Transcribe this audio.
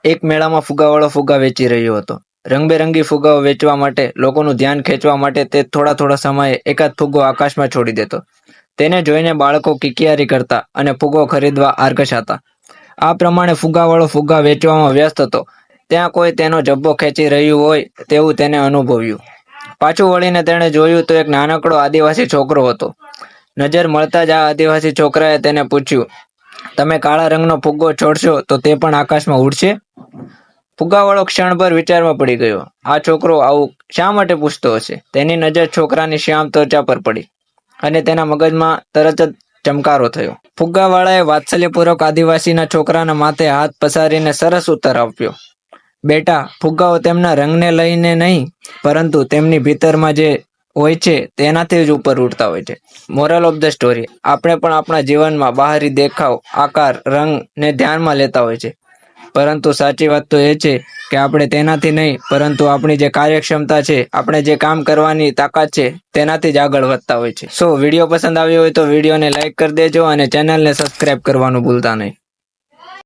એક મેળામાં ફુગ્ગાવાળો ફુગ્ગા વેચી રહ્યો હતો. રંગબેરંગી ફુગ્ગાઓ વેચવા માટે, લોકોનું ધ્યાન ખેંચવા માટે તે થોડા સમયે એકાદ ફુગ્ગો આકાશમાં છોડી દેતો. તેને જોઈને બાળકો કિકિયારી કરતા અને ફુગ્ગો ખરીદવા આકર્ષાતા. આ પ્રમાણે ફુગ્ગાવાળો ફુગ્ગા વેચવામાં વ્યસ્ત હતો. ત્યાં કોઈ તેનો જબ્બો ખેંચી રહ્યું હોય તેવું તેને અનુભવ્યું. પાછું વળીને તેણે જોયું તો એક નાનકડો આદિવાસી છોકરો હતો. નજર મળતા જ આ આદિવાસી છોકરાએ તેને પૂછ્યું, "તમે કાળા રંગનો ફુગ્ગો છોડશો તો તે પણ આકાશમાં ઉડશે?" ફુગ્ગાવાળો ક્ષણભર વિચારમાં પડી ગયો. આ છોકરો આવું શા માટે પૂછતો હશે? તેની નજર છોકરાની શ્યામ ત્વચા પર પડી અને તેના મગજમાં તરત જ ચમકારો થયો. ફુગ્ગાવાળાએ વાત્સલ્યપૂર્વક આદિવાસીના છોકરાના માથે હાથ પસારીને સરસ ઉત્તર આપ્યો, "બેટા, ફુગ્ગાઓ તેમના રંગને લઈને નહીં, પરંતુ તેમની ભીતરમાં જે હોય છે તેનાથી જ ઉપર ઉડતા હોય છે." મોરલ ઓફ ધ સ્ટોરી: આપણે પણ આપણા જીવનમાં બહારી દેખાવ, આકાર, રંગને ધ્યાનમાં લેતા હોય છે, પરંતુ સાચી વાત તો એ છે કે આપણે તેનાથી નહીં, પરંતુ આપણી જે કાર્યક્ષમતા છે, આપણે જે કામ કરવાની તાકાત છે, તેનાથી જ આગળ વધતા હોય છે. વિડીયો પસંદ આવ્યો હોય તો વિડીયોને લાઈક કરી દેજો અને ચેનલને સબસ્ક્રાઈબ કરવાનું ભૂલતા નહીં.